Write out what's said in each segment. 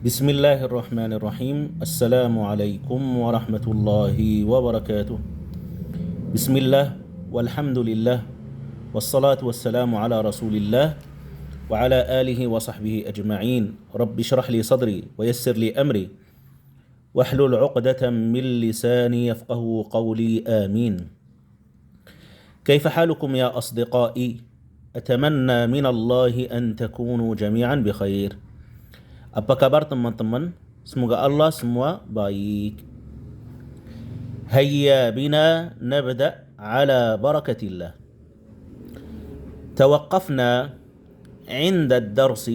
بسم الله الرحمن الرحيم. السلام عليكم ورحمة الله وبركاته. بسم الله والحمد لله والصلاة والسلام على رسول الله وعلى آله وصحبه أجمعين. رب اشرح لي صدري ويسر لي أمري واحلل عقدة من لساني يفقه قولي آمين. كيف حالكم يا أصدقائي؟ أتمنى من الله أن تكونوا جميعا بخير. Apa kabar teman-teman? Semoga Allah semua baik. هيا بنا نبدأ على بركة الله. توقفنا عند الدرس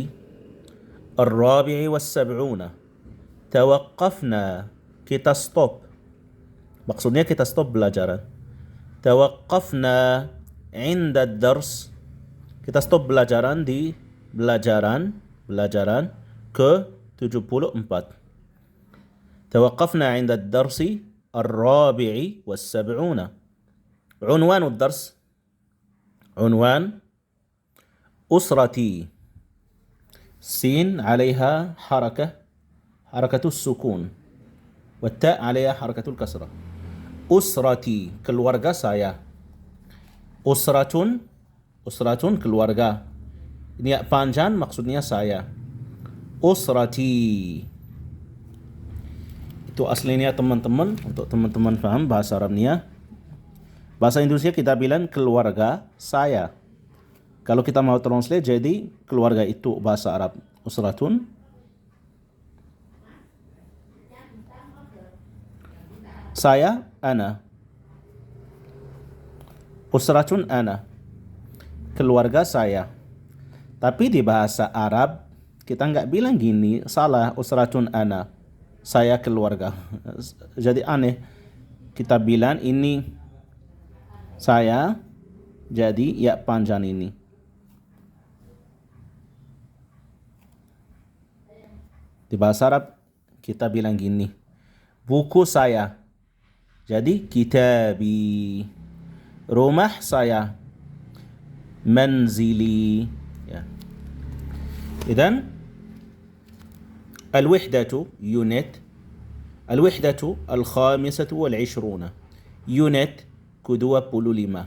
الرابع 70. توقفنا, kita stop. Maksudnya kita stop belajaran. توقفنا عند الدرس, kita stop belajaran di belajaran ke-74. توقفنا عند الدرس الرابع 70. عنوان الدرس عنوان أسرتي. سين عليها حركة السكون, والتاء عليها حركة الكسرة. أسرتي, keluarga saya. Usratun keluarga. Ini panjang maksudnya saya. Usrati. Itu aslinya teman-teman, untuk teman-teman paham bahasa Arabnya. Bahasa Indonesia kita bilang keluarga saya. Kalau kita mau translate jadi keluarga itu bahasa Arab. Usratun. Saya, ana. Usratun ana. Keluarga saya. Tapi di bahasa Arab kita nggak bilang gini, salah, usratun ana, saya keluarga. Jadi aneh. Kita bilang ini saya, jadi ya panjang ini. Di bahasa Arab kita bilang gini, buku saya, jadi kitabi. Rumah saya, manzili. Ya. إذن الوحدة يونت. الوحدة 25. يونت كدوة بولوليما.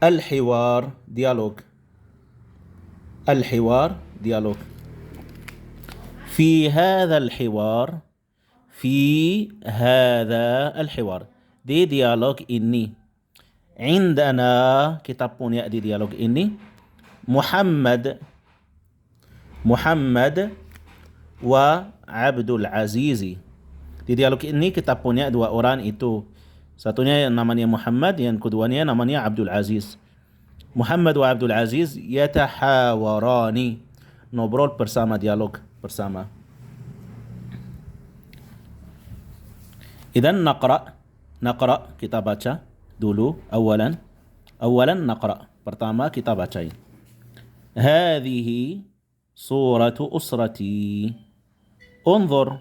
الحوار ديالوج. الحوار ديالوج. في هذا الحوار دي ديالوج إني. عندنا كتاب punya di dialog ini Muhammad wa Abdul Aziz. Di dialog ini kita punya dua orang itu. Satunya namanya Muhammad, yang keduanya namanya Abdul Aziz. Muhammad wa Abdul Aziz yatahawarani, ngobrol bersama, dialog bersama. Idan naqra, kita baca dulu. Awalan naqra, pertama kita bacain. هذه صورة أسرتي. انظر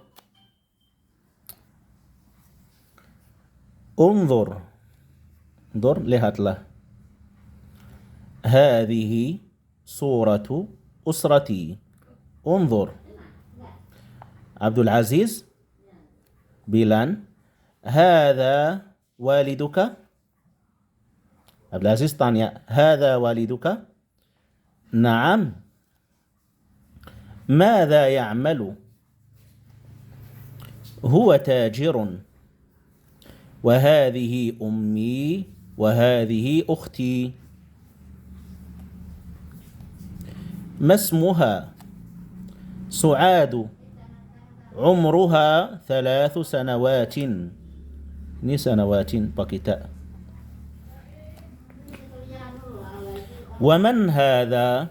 lihatlah. هذه صورة أسرتي. انظر. عبد العزيز bilang هذا والدك. عبد العزيز tanya هذا والدك. نعم. ماذا يعمل؟ هو تاجر. وهذه أمي وهذه أختي. ما اسمها؟ سعاد. عمرها 3 سنوات. ini سنوات pakai ta. ومن هذا؟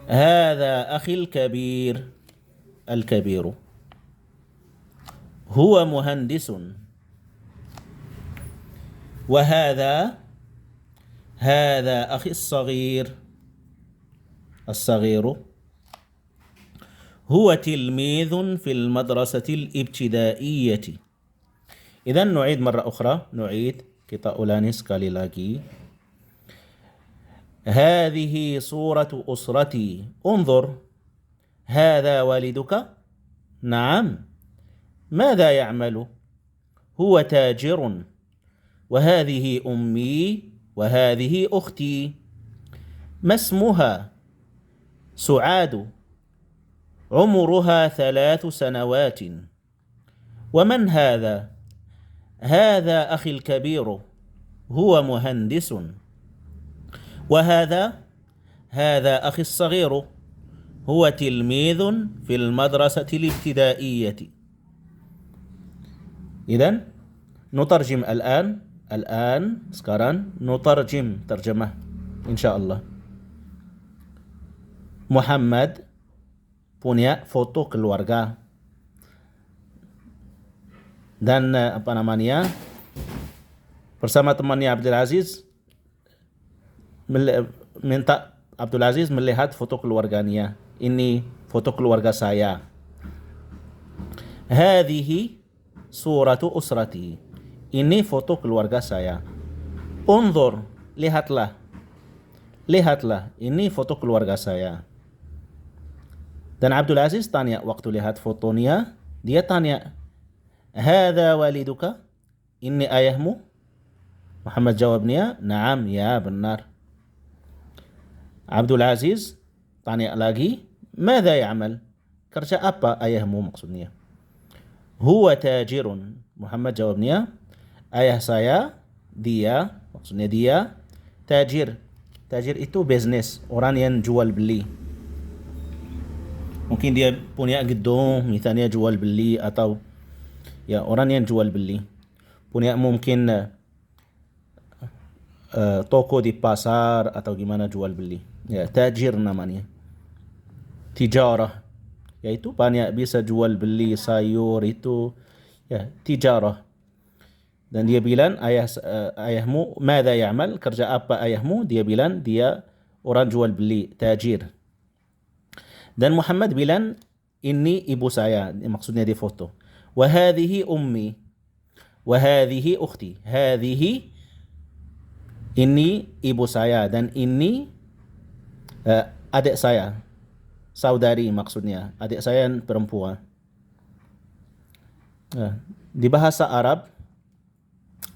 هذا أخي الكبير. هو مهندس. وهذا أخي الصغير. هو تلميذ في المدرسة الابتدائية. إذن نعيد مرة أخرى. kita ulangi sekali lagi. هذه صورة أسرتي. انظر هذا والدك؟ نعم. ماذا يعمل؟ هو تاجر. وهذه أمي وهذه أختي. ما اسمها؟ سعاد. عمرها 3 سنوات. ومن هذا؟ هذا أخي الكبير، هو مهندس. وهذا أخي الصغير، هو تلميذ في المدرسة الابتدائية. إذن نترجم الآن sekarang نترجم ترجمة إن شاء الله. Muhammad punya foto keluarga dan bersama temannya Abdul Aziz minta Abdul Aziz melihat foto keluarganya. Ini foto keluarga saya. Hadhihi suratu usrati. Ini foto keluarga saya. Unzur, lihatlah. Ini foto keluarga saya. Dan Abdul Aziz tanya waktu lihat fotonya, dia tanya, "Hadza waliduka?" Ini ayahmu? Muhammad jawabnya, "Naam, ya benar." Abdul Aziz tanya lagi, "Madza ya'mal?" Kerja apa ayahmu maksudnya? "Huwa tajirun." Muhammad jawabnya, ayah saya, maksudnya dia tajir. Tajir itu bisnis, orang yang jual beli. Mungkin dia punya gedung, misalnya jual beli, atau ya orang yang jual beli. Punya mungkin toko di pasar atau gimana jual beli. Ya, tajir namanya. Tijarah, yaitu banyak bisa jual beli sayur itu. Ya, tijarah. Dan dia bilang, ayahmu madza ya'mal? Kerja apa ayahmu? Dia bilang dia orang jual beli, tajir. Dan Muhammad bilang, ini ibu saya, maksudnya di foto. Wa hadhihi ummi wa hadhihi ukhti. Hadhihi, ini ibu saya, dan ini adik saya, saudari maksudnya, adik saya yang perempuan. Di bahasa Arab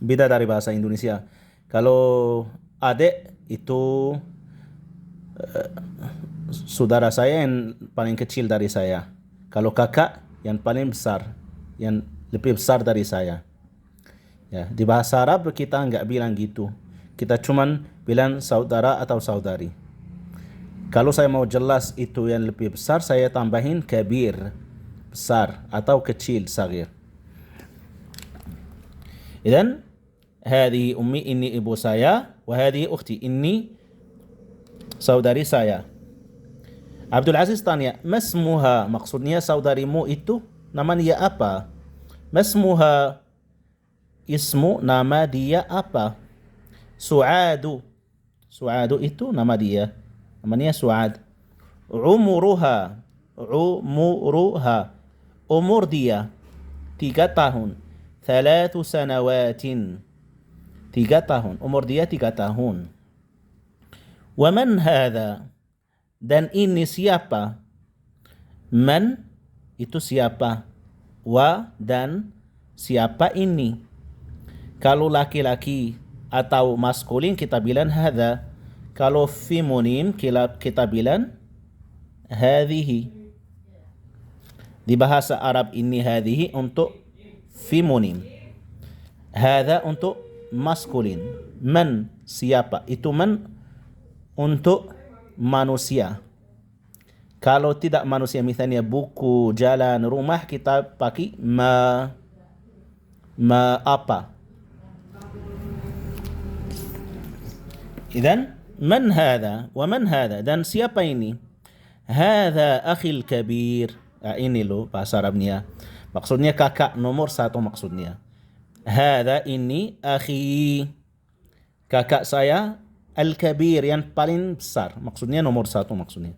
beda dari bahasa Indonesia. Kalau adik itu saudara saya yang paling kecil dari saya. Kalau kakak yang paling besar, yang lebih besar dari saya. Ya, di bahasa Arab kita nggak bilang gitu. Kita cuman bilang saudara atau saudari. Kalau saya mau jelas itu yang lebih besar, saya tambahin kabir, besar, atau kecil, sagir. Dan hadhihi ummi, ini ibu saya, wa hadhihi ukhti, ini saudari saya. Abdul Aziz tanya, masmuha, maksudnya saudarimu itu namanya apa? Masmuha, ismu, nama dia apa? Su'adu, Su'adu itu nama dia, namanya Su'ad. Umuruha, umur dia 3 tahun. 3 sanawatin, 3 tahun, umur dia 3 tahun. Wa man hadha, dan ini siapa? Man itu siapa? Wa, dan siapa ini? Kalau laki-laki atau maskulin kita bilang hadha. Kalau feminim kita bilang hadhihi. Di bahasa Arab ini hadhihi untuk feminim, hadha untuk maskulin. Man, siapa? Itu man untuk manusia. Kalau tidak manusia, misalnya buku, jalan, rumah, kita pakai ma apa. Idan man hadha wa man hadha, dan siapa ini? Hadha akhil kabir. Ini loh bahasa Arabnya. Maksudnya kakak nomor 1 maksudnya. Hadha, ini, akhi, kakak saya, al-kabir, yang paling besar. Maksudnya nomor 1 maksudnya.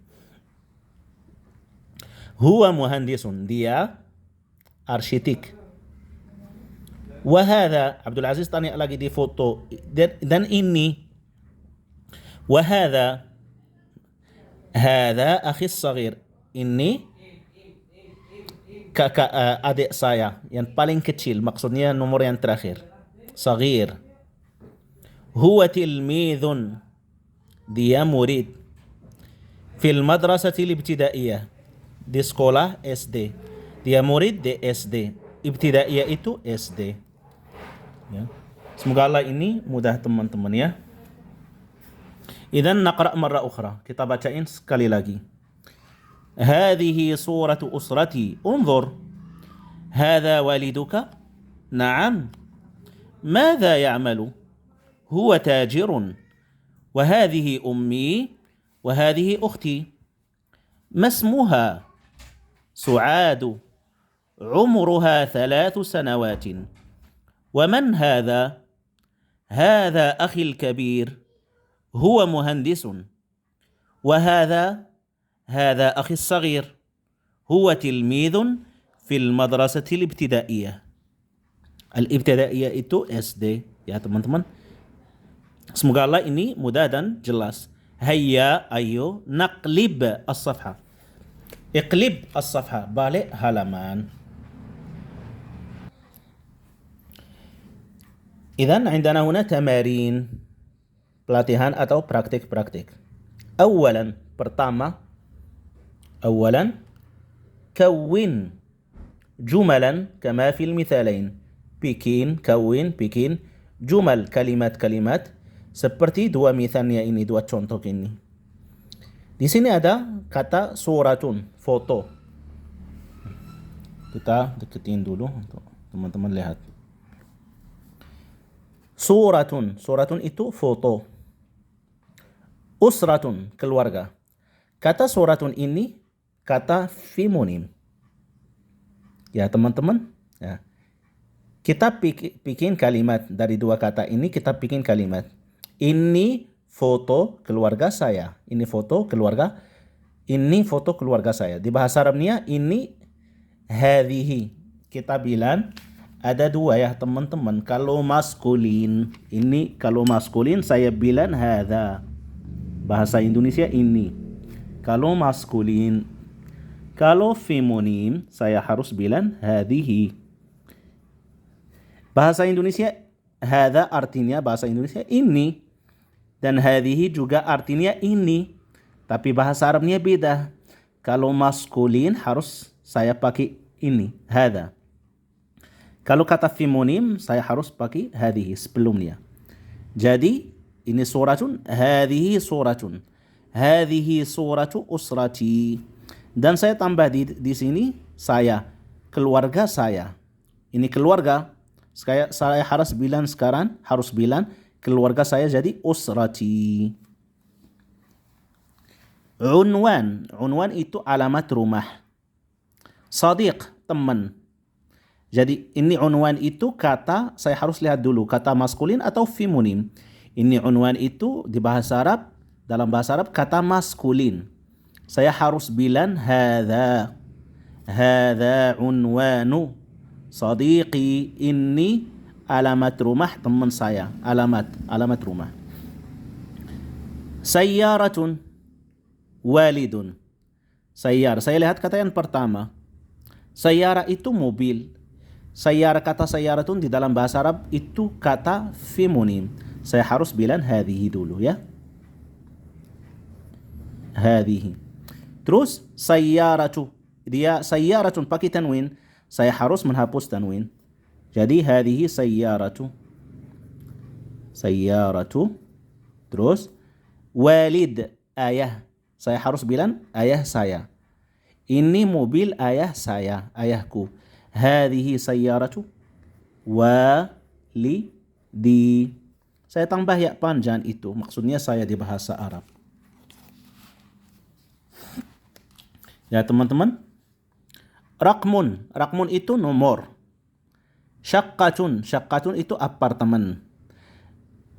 Huwa muhandisun, dia arsitek. Wahada, Abdul Aziz tanya lagi di foto, dan ini. Wahada, hada akhi sagir, ini kakak adik saya yang paling kecil, maksudnya nomor yang terakhir. Saghir. Huwa tilmidhun, dia murid. Fil madrasatil ibtidaiyah, di sekolah SD. Dia murid di SD. Ibtidaiyah itu SD. Ya. Semoga Allah ini mudah teman-teman ya. Idzan naqra marra ukhra. Kita bacain sekali lagi. هذه صورة أسرتي انظر هذا والدك نعم ماذا يعمل هو تاجر وهذه أمي وهذه أختي ما اسمها سعاد عمرها 3 سنوات ومن هذا هذا أخي الكبير هو مهندس وهذا أخي الصغير هو تلميذ في المدرسة الابتدائية. Al-ibtidaiyah itu SD ya teman-teman. Semoga Allah ini mudah dan jelas. Hayya, ayo, naqlib as-safha. Iqlib as-safha, balik halaman. Idzan عندنا هنا تمارين, pelatihan atau praktik-praktik. Awalan, pertama, أولا كون جملا كما في المثالين. bikin jumal, kalimat seperti dua misalnya ini, dua contoh ini. Di sini ada kata suratun, foto. Kita deketin dulu untuk teman-teman lihat. Suratun itu foto. Usratun, keluarga. Kata suratun ini kata femonim. Ya teman-teman, ya. Kita bikin kalimat dari dua kata ini, kita bikin kalimat. Ini foto keluarga saya. Ini foto keluarga saya. Di bahasa Arabnya ini hadhihi. Kita bilang ada dua ya teman-teman. Kalau maskulin, ini kalau maskulin saya bilang hadha. Bahasa Indonesia ini. Kalau maskulin. Kalau femonim, saya harus bilang hadhihi. Bahasa Indonesia, hadha artinya bahasa Indonesia ini. Dan hadhihi juga artinya ini. Tapi bahasa Arabnya beda. Kalau maskulin harus saya pakai ini, hadha. Kalau kata femonim, saya harus pakai hadhihi sebelumnya. Jadi, ini suratun, hadhihi suratun. Hadhihi suratu usrati. Dan saya tambah di sini saya, keluarga saya. Ini keluarga. Saya harus bilang sekarang, keluarga saya jadi usrati. Unwan itu alamat rumah. Sadiq, teman. Jadi ini unwan itu kata, saya harus lihat dulu kata maskulin atau femonim. Ini unwan itu di bahasa Arab, dalam bahasa Arab kata maskulin. Saya harus bilang hadha unwanu sadiqi, ini alamat rumah teman saya, alamat rumah. Sayyaratun walidun. Sayyar, saya lihat kata yang pertama. Sayyara itu mobil. Kata sayyaratun di dalam bahasa Arab itu kata femonim. Saya harus bilang hadhihi dulu ya. Hadhihi. Terus sayyaratu, dia sayyaratun pakai tanwin, saya harus menghapus tanwin. Jadi hadhihi sayyaratu. Terus walid, ayah. Saya harus bilang ayah saya. Ini mobil ayah saya, ayahku. Hadhihi sayyaratu walidi. Saya tambah ya panjang itu, maksudnya saya di bahasa Arab. Ya teman-teman. Rakmun itu nomor. Syaqqatun itu apartemen.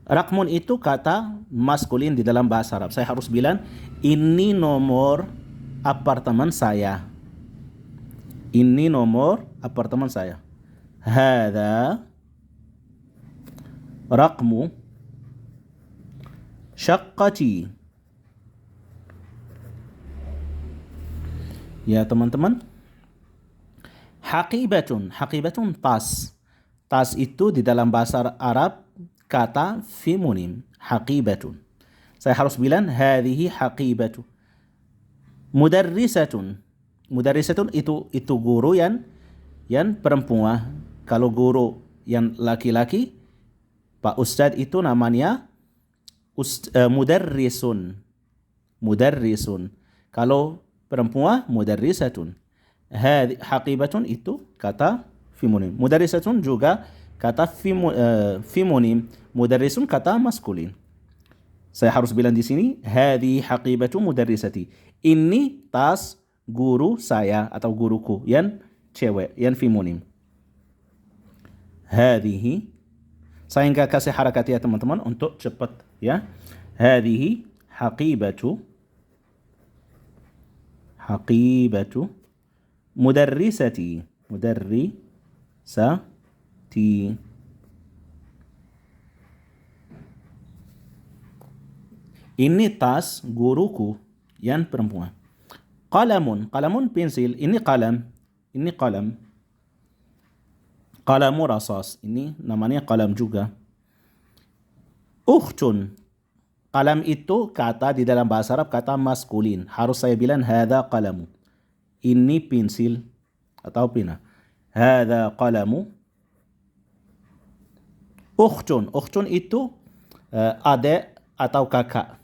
Rakmun itu kata maskulin di dalam bahasa Arab. Saya harus bilang ini nomor apartemen saya. Ini nomor apartemen saya. Hadza rakmu syaqqati. Ya teman-teman. Haqibatun tas. Tas itu di dalam bahasa Arab kata femonim, haqibatun. Saya harus bilang hadhihi haqibatu. Mudarrisatun itu guru yang perempuan. Kalau guru yang laki-laki, Pak Ustadz itu namanya mudarrisun. Mudarrisun. Kalau perempuan mudarrisatun. Haqibatun itu kata femonim. Mudarrisatun juga kata femonim. Mudarrisun kata maskulin. Saya harus bilang di sini hadhi haqibatu mudarrisati. Ini tas guru saya atau guruku yang cewek, yang femonim. Hadhihi. Saya enggak kasih harakat ya teman-teman untuk cepat ya. Hadhihi haqibatu mudarrisati. Ini tas guruku yang perempuan. Qalamun pensil. Ini qalam. Qalamu rasas. Ini namanya qalam juga. Ukhtun. Qalam itu kata di dalam bahasa Arab kata maskulin. Harus saya bilang hadza qalamu. Ini pensil atau pena. Hadza qalamu. Ukhtun itu adik atau kakak.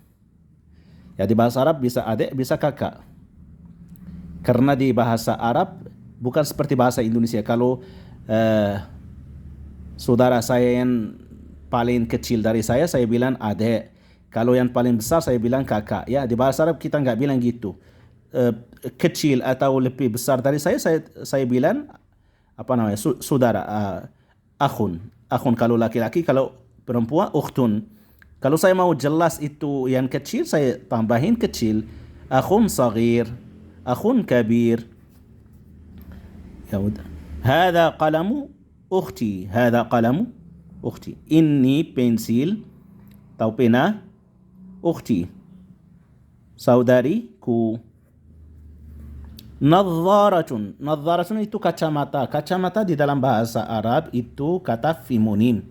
Ya di bahasa Arab bisa adik, bisa kakak. Karena di bahasa Arab bukan seperti bahasa Indonesia. Kalau saudara saya yang paling kecil dari saya bilang adik. Kalau yang paling besar saya bilang kakak. Ya di bahasa Arab kita nggak bilang gitu. Kecil atau lebih besar dari saya bilang apa namanya saudara, akhun kalau laki-laki, kalau perempuan ukhtun. Kalau saya mau jelas itu yang kecil, saya tambahin kecil. Akhun saghir, akhun kabir. Ya udah. Hadza qalamu ukhti. Ini pensil atau pena ukhti, saudariku. Nadharatun itu kacamata. Kacamata di dalam bahasa Arab itu kata femonim.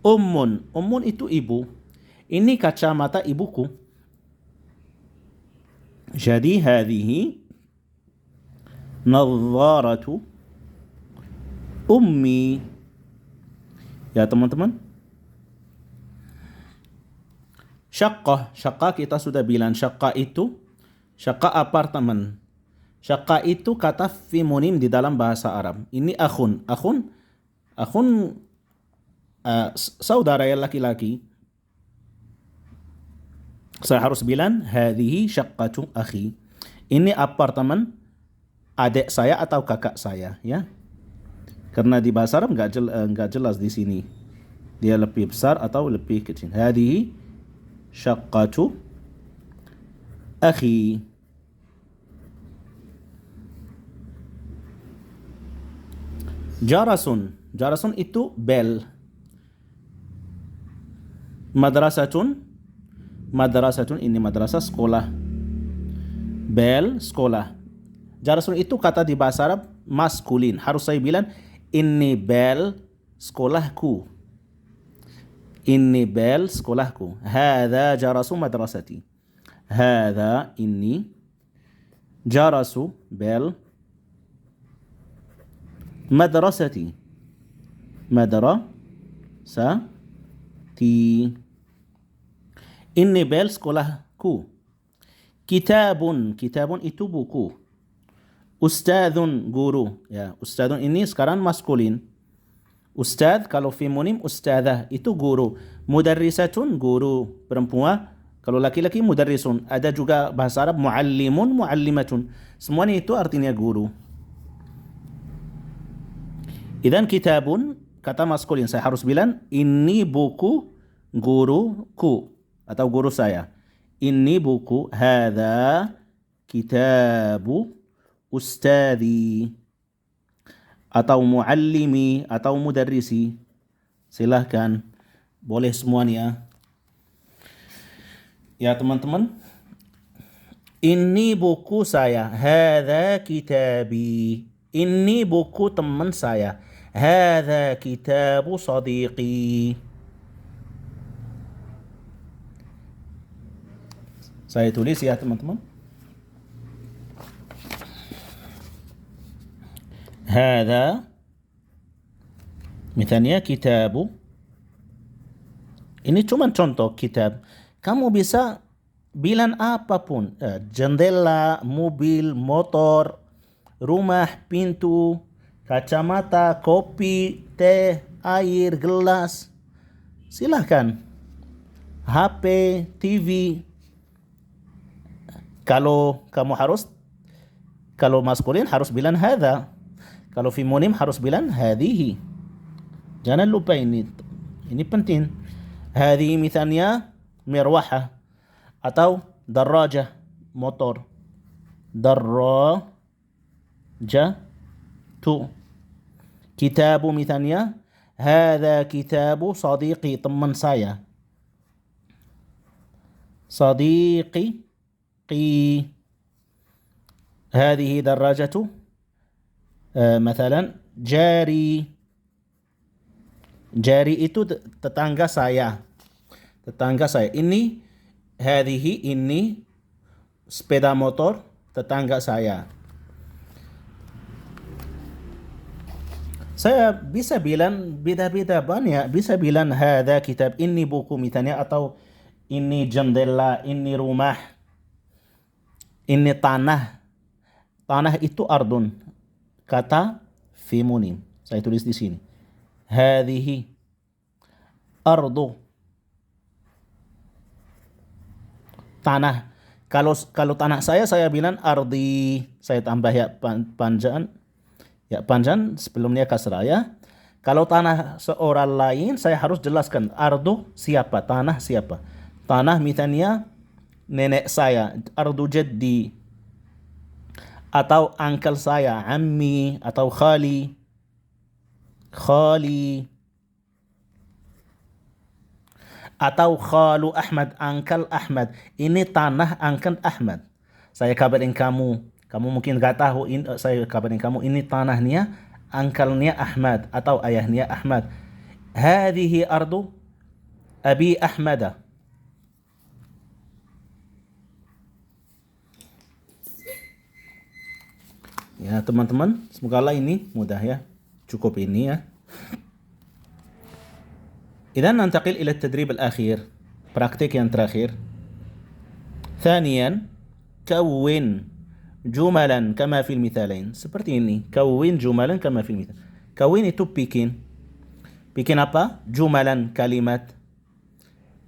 Ummun itu ibu. Ini kacamata ibuku. Jadi hadhihi nadharatu ummi. Ya teman-teman. Syaqqah kita sudah bilang. Syaqqah apartemen. Syaqqah itu kata femonim di dalam bahasa Arab. Ini akhun saudara yang laki-laki. Saya harus bilang hadhihi syaqqatu akhi. Ini apartemen adik saya atau kakak saya ya. Karena di bahasa Arab enggak jelas di sini. Dia lebih besar atau lebih kecil. Hadhihi syaqqatu akhi. Jarasun itu bel. Madrasatun ini madrasah, sekolah. Bel sekolah. Jarasun itu kata di bahasa Arab maskulin. Harus saya bilang ini bel sekolahku. Hadza jarasu madrasati. Hadza ini jarasu bel madrasati. Ini bel sekolahku. Kitabun itu buku. Ustadzun guru. Ya, ustadzun ini sekarang maskulin. Ustadz kalau femonim ustadzah itu guru. Mudarrisatun guru perempuan. Kalau laki-laki mudarrisun. Ada juga bahasa Arab muallimun, muallimatun. Semuanya itu artinya guru. Idan kitabun kata maskulin. Saya harus bilang ini buku guruku atau guru saya. Ini buku. Hadza kitabu ustadzi atau muallimi atau mudarrisi. Silahkan, boleh semuanya. Ya teman-teman, Ini buku saya. Hadza kitabi. Ini buku teman saya. Hadza kitabu sadiqi. Saya tulis ya teman-teman. Hadza misalnya kitabu. Ini cuma contoh kitab. Kamu bisa bilang apapun. Jendela, mobil, motor, rumah, pintu, kacamata, kopi, teh, air, gelas. Silahkan. HP, TV. Kalau kamu kalau maskulin harus bilang hadza. Kalau feminim harus bilang hadhihi. Jangan lupa ini. Ini penting. Hadhihi misalnya mirwaha atau daraja motor. Daraja tu. Kitabu misalnya hadza kitabu sadiqi teman saya. Sadiqi qi. هذه دراجة مثلا jari. Jari itu tetangga saya. Tetangga saya. Ini hadhihi ini sepeda motor tetangga saya. Saya bisa bilang beda-beda banyak. Bisa bilang hadza kitab, ini buku misalnya, atau ini jendela, ini rumah, ini tanah. Tanah itu ardun. Kata feminim. Saya tulis di sini. Hadhihi ardu. Tanah. Kalau tanah saya bilang ardi. Saya tambah ya panjang. Ya panjang sebelumnya kasrah ya. Kalau tanah seorang lain saya harus jelaskan ardu siapa, tanah siapa. Tanah misalnya nenek saya, ardu jaddi. Atau uncle saya, ammi atau khali. Khali. Atau khalu Ahmad, uncle Ahmad. Ini tanah uncle Ahmad. Saya kabarin kamu. Kamu mungkin gak tahu, saya kabarin kamu ini tanahnya uncle-nya Ahmad atau ayahnya Ahmad. Hadhihi ardu Abi Ahmada. Ya teman-teman, semoga Allah ini mudah ya. Cukup ini ya. إذا ننتقل إلى التدريب الأخير. براكتيك yang terakhir. ثانيا كون جملا كما في المثالين. Seperti ini. كون جملا كما في المثال. كون itu bikin. Bikin apa? Jumalan kalimat.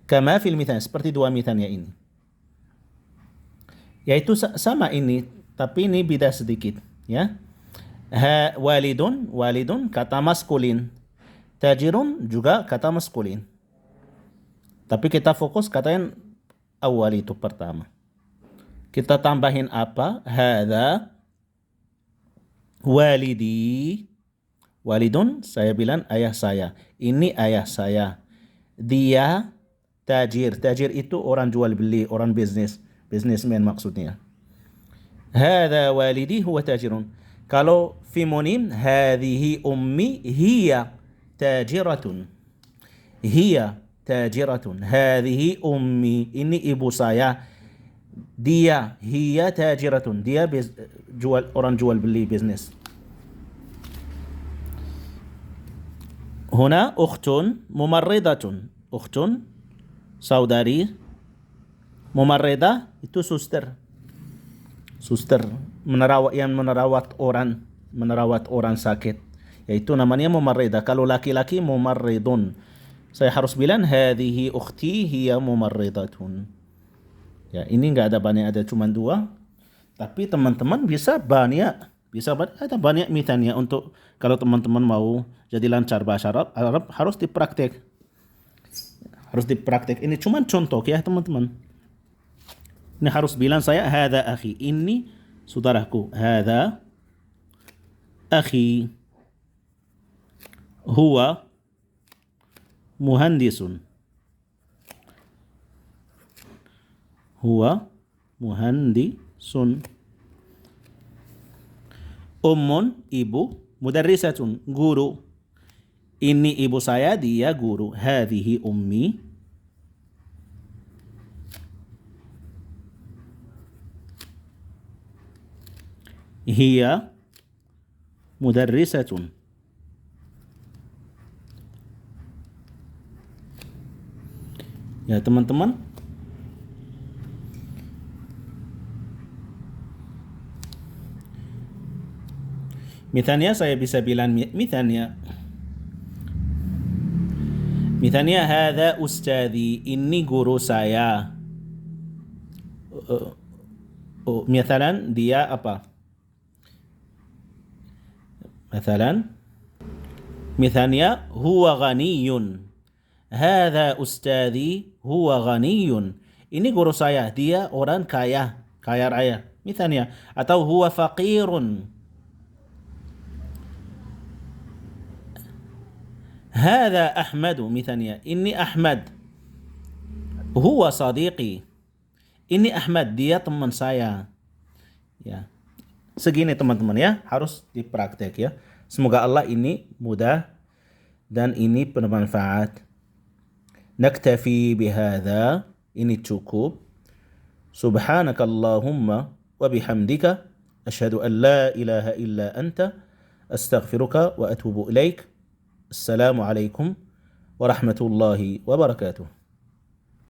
Kama fil mithal. Seperti dua mithalnya ini. Yaitu sama ini. Tapi ini beda sedikit. Ya. Walidun. Walidun kata maskulin. Tajirun juga kata maskulin. Tapi kita fokus kata yang awal itu pertama. Kita tambahin apa? Hadza walidi. Walidun saya bilang ayah saya. Ini ayah saya. Dia tajir. Tajir itu orang jual beli, orang bisnis. Businessman maksudnya. Hadza walidi huwa tajirun. Kalau feminim, hadhihi ummi hiya tajiratun. Hiya tajiratun. Hadhihi ummi. Ini ibu saya. Dia, hiya tajiratun. Dia orang jual beli bisnis. Huna ukhtun mumarridatun. Ukhtun saudari. Mumarridah itu suster. Suster yang menerawat orang sakit. Yaitu namanya mumarridah. Kalau laki-laki mumarridun. Saya harus bilang hadhihi ukhti hiya mumarridatun. Ya, ini enggak ada banyak, ada cuma dua. Tapi teman-teman bisa banyak. Ada banyak mithalnya untuk kalau teman-teman mau jadi lancar bahasa Arab harus dipraktek. Harus dipraktek. Ini cuma contoh ya teman-teman. Ini harus bilang saya hadza akhi. Ini saudaraku. Hadza akhi. Huwa muhandisun. Huwa sun. Ummun, ibu. Mudarrisatun, guru. Ini ibu saya, dia guru. Hadhihi ummi. Hiya mudarrisatun. Ya teman-teman, misalnya saya bisa bilang misalnya hadza ustadzi, ini guru saya. Misalnya dia apa? Misalnya huwa ghaniyun. Hadza ustadzi huwa ghaniyun. Ini guru saya, dia orang kaya, kaya raya. Misalnya, atau huwa faqirun. Hadza Ahmadu, misalnya, ini Ahmad. Huwa sadiqi. Ini Ahmad, dia teman saya. Ya. Segini teman-teman ya, harus dipraktek ya. Semoga Allah ini mudah dan ini bermanfaat. Naktafi bihadza, ini cukup. Subhanakallahumma wa bihamdika asyhadu an la ilaha illa anta astaghfiruka wa atubu ilaik. Assalamualaikum warahmatullahi wabarakatuh.